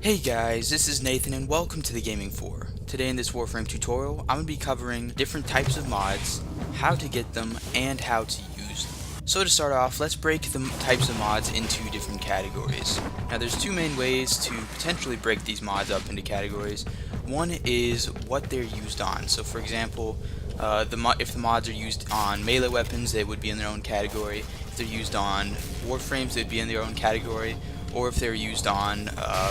Hey guys, this is Nathan and welcome to the Gaming 4. Today in this Warframe tutorial, I'm going to be covering different types of mods, how to get them, and how to use them. So to start off, let's break the types of mods into different categories. Now there's two main ways to potentially break these mods up into categories. One is what they're used on. So for example, if the mods are used on melee weapons, they would be in their own category. If they're used on Warframes, they'd be in their own category. Or if they're used on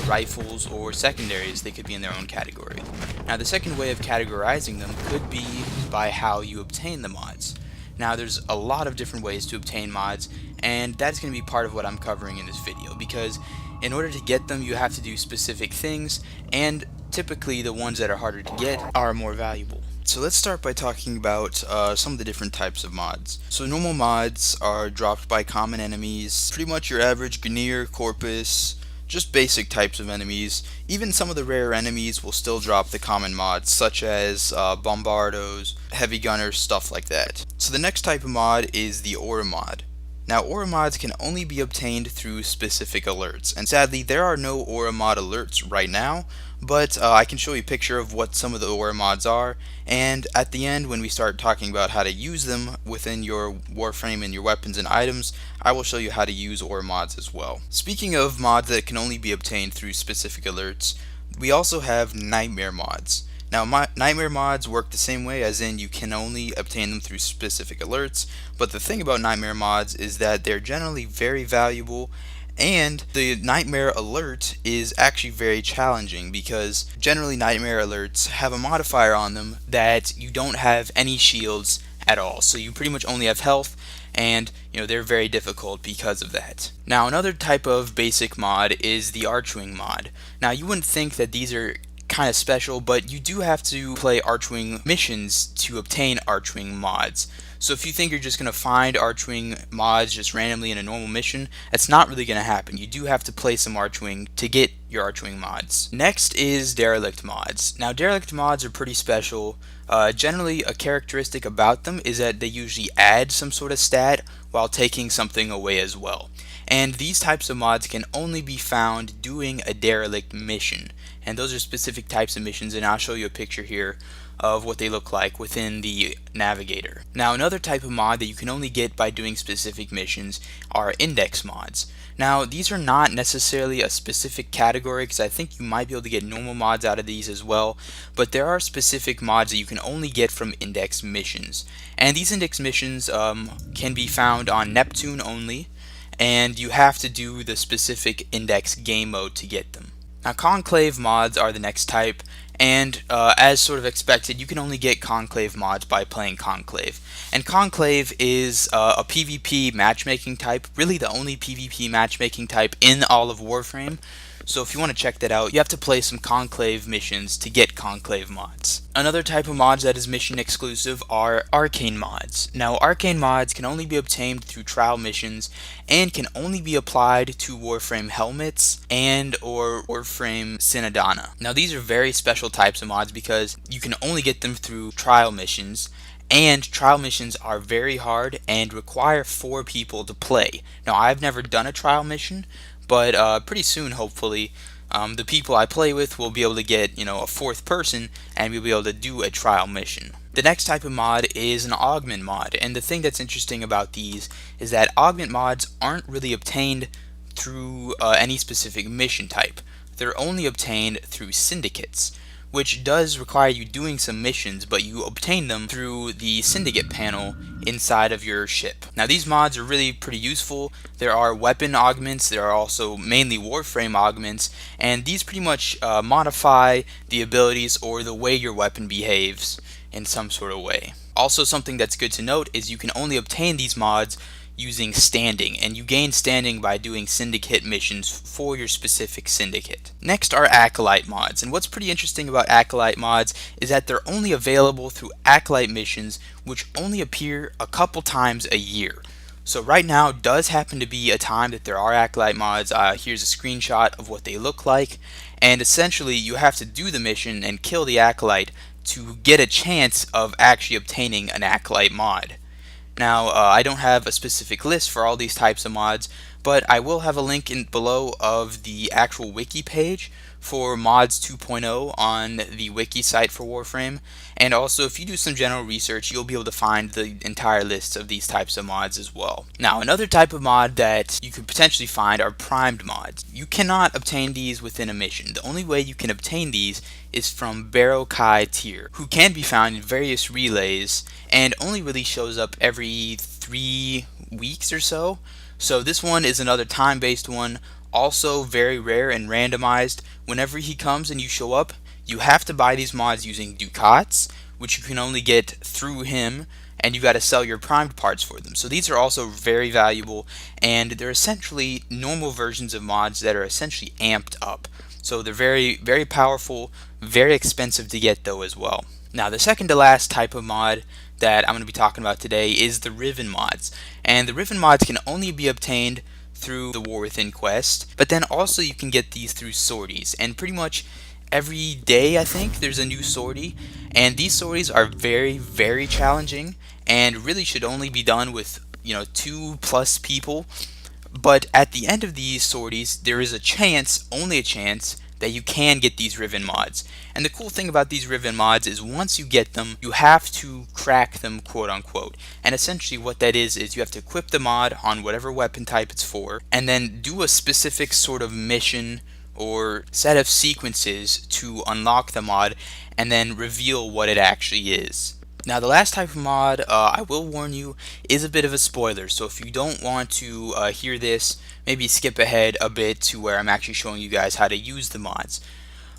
rifles or secondaries, they could be in their own category. Now the second way of categorizing them could be by how you obtain the mods. Now there's a lot of different ways to obtain mods, and that's going to be part of what I'm covering in this video, because in order to get them you have to do specific things, and typically the ones that are harder to get are more valuable. So let's start by talking about some of the different types of mods. So normal mods are dropped by common enemies, pretty much your average Gunir, Corpus, just basic types of enemies. Even some of the rare enemies will still drop the common mods, such as Bombardos, Heavy Gunners, stuff like that. So the next type of mod is the Aura mod. Now Aura mods can only be obtained through specific alerts, and sadly there are no Aura mod alerts right now, but I can show you a picture of what some of the Aura mods are, and at the end when we start talking about how to use them within your Warframe and your weapons and items, I will show you how to use Aura mods as well. Speaking of mods that can only be obtained through specific alerts, we also have Nightmare mods. Now Nightmare mods work the same way, as in you can only obtain them through specific alerts, but the thing about Nightmare mods is that they're generally very valuable, and the Nightmare alert is actually very challenging because generally Nightmare alerts have a modifier on them that you don't have any shields at all, so you pretty much only have health, and they're very difficult because of that. Now another type of basic mod is the Archwing mod. Now you wouldn't think that these are kind of special, but you do have to play Archwing missions to obtain Archwing mods. So if you think you're just going to find Archwing mods just randomly in a normal mission, that's not really going to happen. You do have to play some Archwing to get your Archwing mods. Next is Derelict mods. Now Derelict mods are pretty special. Generally a characteristic about them is that they usually add some sort of stat while taking something away as well. And these types of mods can only be found doing a derelict mission. And those are specific types of missions, and I'll show you a picture here of what they look like within the navigator. Now another type of mod that you can only get by doing specific missions are index mods. Now these are not necessarily a specific category, because I think you might be able to get normal mods out of these as well, but there are specific mods that you can only get from index missions. And these index missions can be found on Neptune only, and you have to do the specific index game mode to get them. Now Conclave mods are the next type, and as sort of expected, you can only get Conclave mods by playing Conclave. And Conclave is a PvP matchmaking type, really the only PvP matchmaking type in all of Warframe. So if you want to check that out, you have to play some Conclave missions to get Conclave mods. Another type of mods that is mission exclusive are Arcane mods. Now Arcane mods can only be obtained through trial missions and can only be applied to Warframe helmets and or Warframe Synodana. Now these are very special types of mods because you can only get them through trial missions, and trial missions are very hard and require 4 people to play. Now I've never done a trial mission, but pretty soon, hopefully, the people I play with will be able to get, a 4th person, and we'll be able to do a trial mission. The next type of mod is an augment mod, and the thing that's interesting about these is that augment mods aren't really obtained through any specific mission type. They're only obtained through syndicates, which does require you doing some missions, but you obtain them through the syndicate panel inside of your ship. Now these mods are really pretty useful. There are weapon augments, there are also mainly Warframe augments, and these pretty much modify the abilities or the way your weapon behaves in some sort of way. Also, something that's good to note is you can only obtain these mods using standing, and you gain standing by doing syndicate missions for your specific syndicate. Next are Acolyte mods, and what's pretty interesting about Acolyte mods is that they're only available through Acolyte missions, which only appear a couple times a year. So right now does happen to be a time that there are Acolyte mods. Here's a screenshot of what they look like, and essentially you have to do the mission and kill the Acolyte to get a chance of actually obtaining an Acolyte mod. Now, I don't have a specific list for all these types of mods, but I will have a link below of the actual wiki page for mods 2.0 on the wiki site for Warframe, and also if you do some general research you'll be able to find the entire list of these types of mods as well. Now another type of mod that you could potentially find are primed mods. You cannot obtain these within a mission. The only way you can obtain these is from Barrow Kai tier, who can be found in various relays and only really shows up every 3 weeks or so. So this one is another time-based one, also very rare and randomized. Whenever he comes and you show up, you have to buy these mods using ducats, which you can only get through him, and you got to sell your primed parts for them. So these are also very valuable, and they're essentially normal versions of mods that are essentially amped up. So they're very powerful, very expensive to get though as well. Now the second to last type of mod that I'm going to be talking about today is the Riven mods. And the Riven mods can only be obtained through the War Within quest, but then also you can get these through sorties, and pretty much every day I think there's a new sortie, and these sorties are very challenging and really should only be done with 2+ people. But at the end of these sorties, there is a chance, only a chance, that you can get these Riven mods. And the cool thing about these Riven mods is once you get them, you have to crack them, quote unquote. And essentially what that is you have to equip the mod on whatever weapon type it's for, and then do a specific sort of mission or set of sequences to unlock the mod, and then reveal what it actually is. Now the last type of mod, I will warn you, is a bit of a spoiler, so if you don't want to hear this, maybe skip ahead a bit to where I'm actually showing you guys how to use the mods.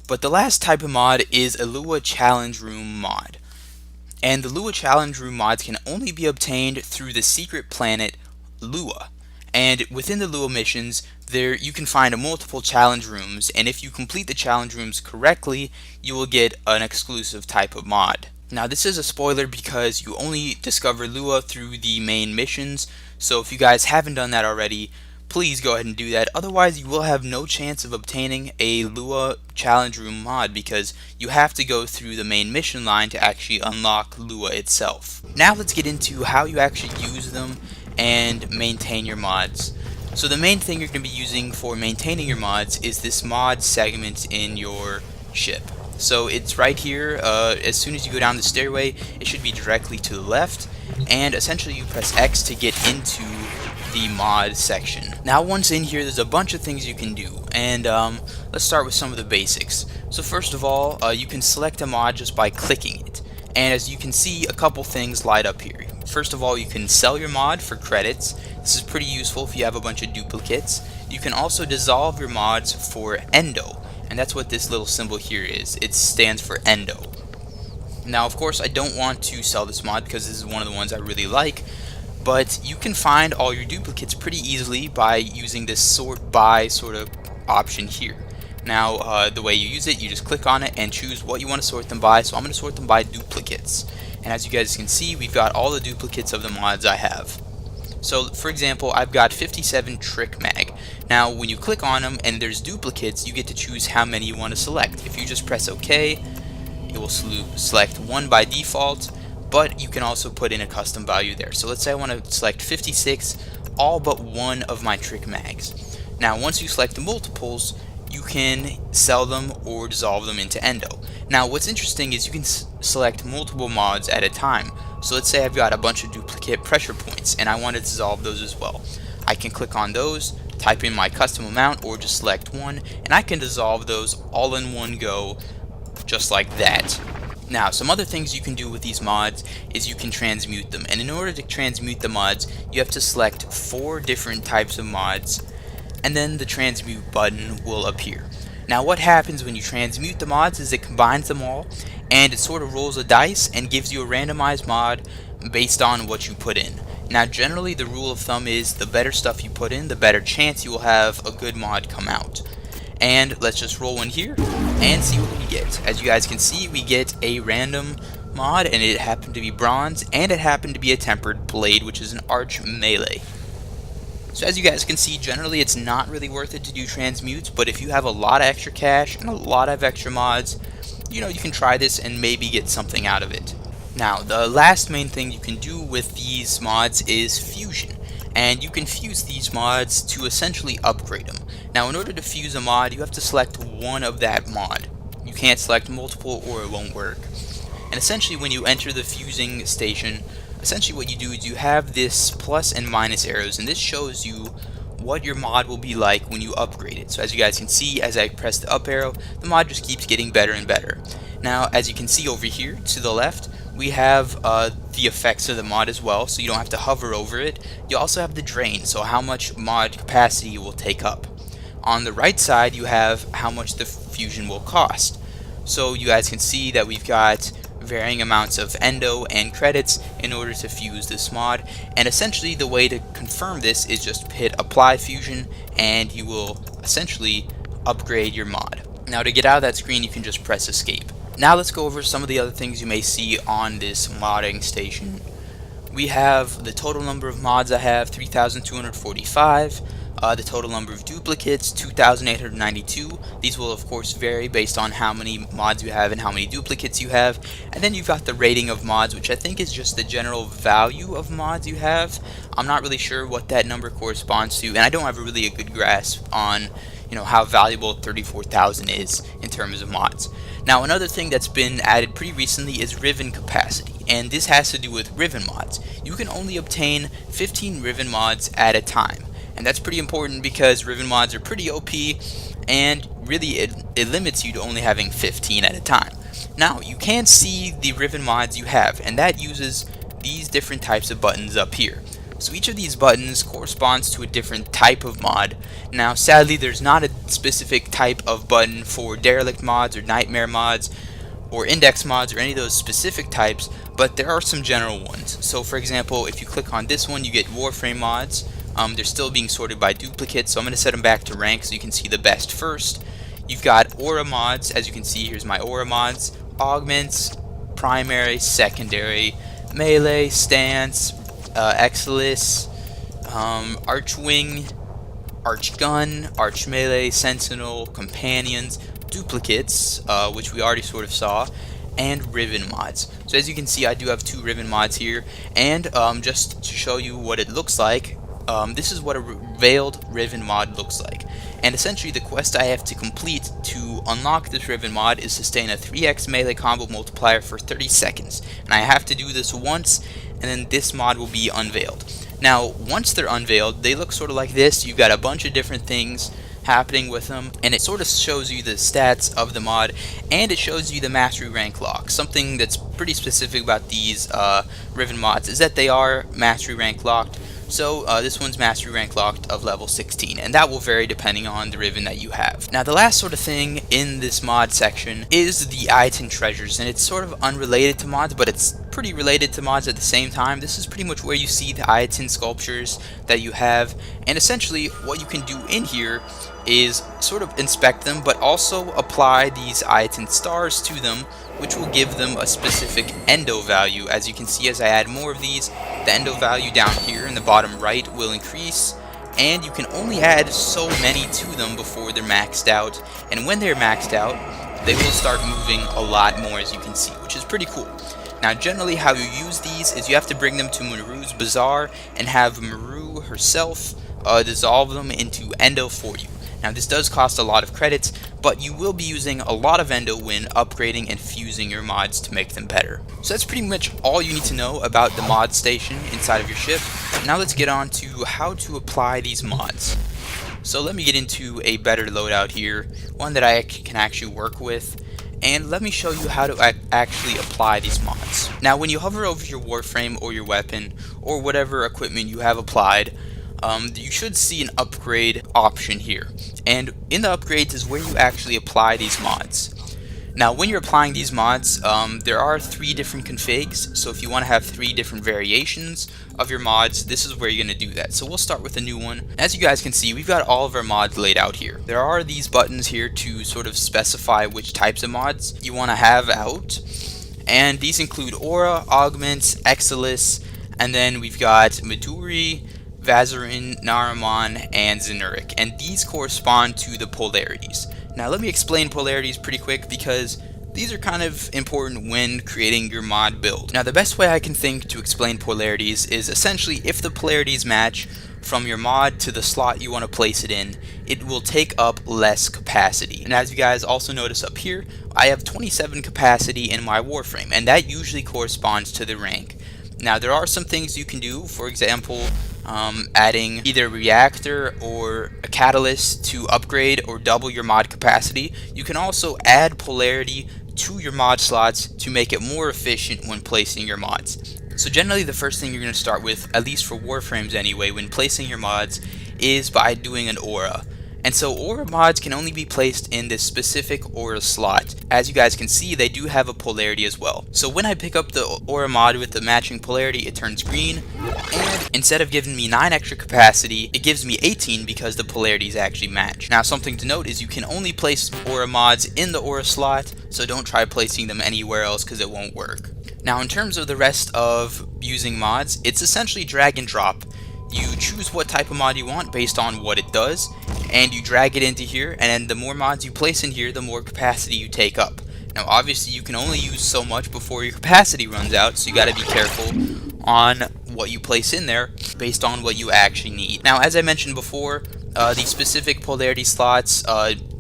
But the last type of mod is a Lua Challenge Room mod. And the Lua Challenge Room mods can only be obtained through the secret planet Lua. And within the Lua missions, you can find multiple challenge rooms, and if you complete the challenge rooms correctly, you will get an exclusive type of mod. Now this is a spoiler because you only discover Lua through the main missions, so if you guys haven't done that already, please go ahead and do that. Otherwise you will have no chance of obtaining a Lua Challenge Room mod because you have to go through the main mission line to actually unlock Lua itself. Now let's get into how you actually use them and maintain your mods. So the main thing you're going to be using for maintaining your mods is this mod segment in your ship. So it's right here. As soon as you go down the stairway, it should be directly to the left, and essentially you press X to get into the mod section. Now once in here, there's a bunch of things you can do, and let's start with some of the basics. So first of all, you can select a mod just by clicking it, and as you can see, a couple things light up here. First of all, you can sell your mod for credits. This is pretty useful if you have a bunch of duplicates. You can also dissolve your mods for endo, and that's what this little symbol here is. It stands for endo. Now of course I don't want to sell this mod because this is one of the ones I really like, but you can find all your duplicates pretty easily by using this sort by sort of option here. Now the way you use it, you just click on it and choose what you want to sort them by. So I'm going to sort them by duplicates, and as you guys can see, we've got all the duplicates of the mods I have. So for example, I've got 57 Trick Mag. Now when you click on them and there's duplicates, you get to choose how many you want to select. If you just press OK, it will select one by default, but you can also put in a custom value there. So let's say I want to select 56, all but one of my Trick Mags. Now once you select the multiples, you can sell them or dissolve them into endo. Now what's interesting is you can select multiple mods at a time. So let's say I've got a bunch of duplicate pressure points and I want to dissolve those as well. I can click on those, type in my custom amount, or just select one, and I can dissolve those all in one go, just like that. Now some other things you can do with these mods is you can transmute them, and in order to transmute the mods you have to select 4 different types of mods, and then the transmute button will appear. Now what happens when you transmute the mods is it combines them all, and it sort of rolls a dice and gives you a randomized mod based on what you put in. Now generally the rule of thumb is the better stuff you put in, the better chance you will have a good mod come out. And let's just roll one here and see what we get. As you guys can see, we get a random mod, and it happened to be bronze, and it happened to be a tempered blade, which is an arch melee. So as you guys can see, generally it's not really worth it to do transmutes, but if you have a lot of extra cash and a lot of extra mods, you can try this and maybe get something out of it. Now the last main thing you can do with these mods is fusion, and you can fuse these mods to essentially upgrade them. Now in order to fuse a mod, you have to select one of that mod. You can't select multiple or it won't work. And essentially when you enter the fusing station, essentially what you do is you have this plus and minus arrows, and this shows you what your mod will be like when you upgrade it. So as you guys can see, as I press the up arrow, the mod just keeps getting better and better. Now as you can see over here to the left, we have the effects of the mod as well, so you don't have to hover over it. You also have the drain, so how much mod capacity it will take up. On the right side, you have how much the fusion will cost. So you guys can see that we've got varying amounts of endo and credits in order to fuse this mod, and essentially the way to confirm this is just hit apply fusion and you will essentially upgrade your mod. Now to get out of that screen, you can just press escape. Now let's go over some of the other things you may see on this modding station. We have the total number of mods I have, 3,245. The total number of duplicates, 2,892. These will of course vary based on how many mods you have and how many duplicates you have. And then you've got the rating of mods, which I think is just the general value of mods you have. I'm not really sure what that number corresponds to, and I don't have really a good grasp on how valuable 34,000 is in terms of mods. Now another thing that's been added pretty recently is Riven capacity, and this has to do with Riven mods. You can only obtain 15 Riven mods at a time. And that's pretty important because Riven mods are pretty OP, and really it limits you to only having 15 at a time. Now you can see the Riven mods you have, and that uses these different types of buttons up here. So each of these buttons corresponds to a different type of mod. Now sadly there's not a specific type of button for derelict mods or nightmare mods or index mods or any of those specific types, but there are some general ones. So for example, if you click on this one, you get Warframe mods. They're still being sorted by duplicates, so I'm going to set them back to rank so you can see the best first. You've got aura mods, as you can see, here's my aura mods, augments, primary, secondary, melee, stance, Exilis, archwing, archgun, arch melee, sentinel, companions, duplicates, which we already sort of saw, and Riven mods. So as you can see, I do have 2 Riven mods here, and just to show you what it looks like, this is what a veiled Riven mod looks like. And essentially the quest I have to complete to unlock this Riven mod is sustain a 3x melee combo multiplier for 30 seconds. And I have to do this once, and then this mod will be unveiled. Now once they're unveiled, they look sort of like this. You've got a bunch of different things happening with them, and it sort of shows you the stats of the mod, and it shows you the mastery rank lock. Something that's pretty specific about these Riven mods is that they are mastery rank locked. So this one's mastery rank locked of level 16, and that will vary depending on the Riven that you have. Now the last sort of thing in this mod section is the item treasures, and it's sort of unrelated to mods, but it's pretty related to mods at the same time. This is pretty much where you see the item sculptures that you have, and essentially what you can do in here is sort of inspect them, but also apply these item stars to them, which will give them a specific endo value. As you can see, as I add more of these, the endo value down here in the bottom right will increase, and you can only add so many to them before they're maxed out, and when they're maxed out, they will start moving a lot more, as you can see, which is pretty cool. Now generally how you use these is you have to bring them to Maru's Bazaar and have Maru herself dissolve them into endo for you. Now this does cost a lot of credits, but you will be using a lot of endo when upgrading and fusing your mods to make them better. So that's pretty much all you need to know about the mod station inside of your ship. Now let's get on to how to apply these mods. So let me get into a better loadout here, one that I can actually work with, and let me show you how to actually apply these mods. Now when you hover over your Warframe or your weapon or whatever equipment you have applied, you should see an upgrade option here, and in the upgrades is where you actually apply these mods. Now when you're applying these mods, there are 3 different configs, so if you want to have 3 different variations of your mods, this is where you're going to do that. So we'll start with a new one. As you guys can see, we've got all of our mods laid out here. There are these buttons here to sort of specify which types of mods you want to have out, and these include Aura, Augments, Exilis, and then we've got Midori, Vazarin, Naramon, and Zenuric, and these correspond to the polarities. Now let me explain polarities pretty quick because these are kind of important when creating your mod build. Now the best way I can think to explain polarities is essentially if the polarities match, from your mod to the slot you want to place it in, it will take up less capacity. And as you guys also notice up here, I have 27 capacity in my Warframe, and that usually corresponds to the rank. Now there are some things you can do, for example, adding either a reactor or a catalyst to upgrade or double your mod capacity. You can also add polarity to your mod slots to make it more efficient when placing your mods. So generally the first thing you're going to start with, at least for Warframes anyway, when placing your mods, is by doing an aura. And so aura mods can only be placed in this specific aura slot. As you guys can see, they do have a polarity as well. So when I pick up the aura mod with the matching polarity, it turns green, and instead of giving me 9 extra capacity, it gives me 18 because the polarities actually match. Now something to note is you can only place aura mods in the aura slot, so don't try placing them anywhere else because it won't work. Now in terms of the rest of using mods, it's essentially drag and drop. You choose what type of mod you want based on what it does, and you drag it into here, and then the more mods you place in here, the more capacity you take up. Now obviously you can only use so much before your capacity runs out, so you gotta be careful on what you place in there based on what you actually need. Now as I mentioned before, the specific polarity slots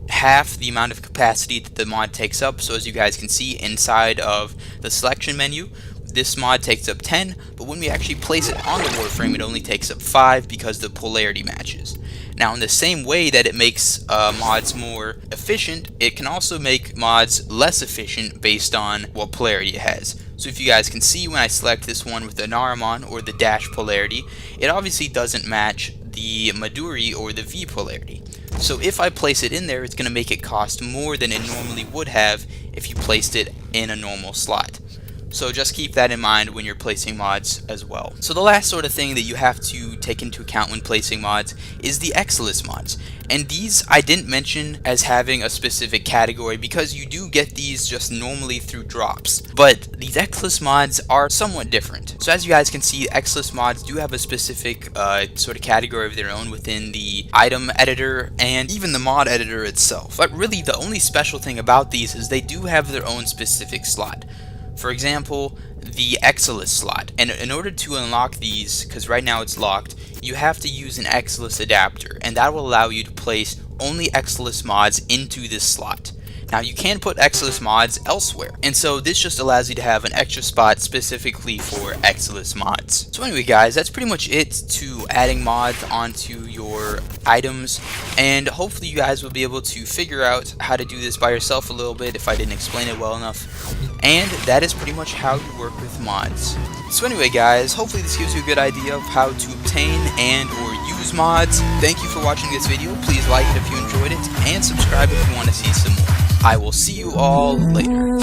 half the amount of capacity that the mod takes up. So as you guys can see inside of the selection menu, this mod takes up 10, but when we actually place it on the Warframe, it only takes up 5 because the polarity matches. Now in the same way that it makes mods more efficient, it can also make mods less efficient based on what polarity it has. So if you guys can see, when I select this one with the Naramon or the dash polarity, it obviously doesn't match the Maduri or the V polarity. So if I place it in there, it's going to make it cost more than it normally would have if you placed it in a normal slot. So just keep that in mind when you're placing mods as well. So the last sort of thing that you have to take into account when placing mods is the Exilus mods. And these I didn't mention as having a specific category because you do get these just normally through drops. But these Exilus mods are somewhat different. So as you guys can see, Exilus mods do have a specific sort of category of their own within the item editor and even the mod editor itself. But really the only special thing about these is they do have their own specific slot. For example, the Exilus slot. And in order to unlock these, because right now it's locked, you have to use an Exilus adapter, and that will allow you to place only Exilus mods into this slot. Now you can put Exilus mods elsewhere, and so this just allows you to have an extra spot specifically for Exilus mods. So anyway guys, that's pretty much it to adding mods onto your items, and hopefully you guys will be able to figure out how to do this by yourself a little bit if I didn't explain it well enough. And that is pretty much how you work with mods. So anyway guys, hopefully this gives you a good idea of how to obtain and or use mods. Thank you for watching this video. Please like it if you enjoyed it, and subscribe if you want to see some more. I will see you all later.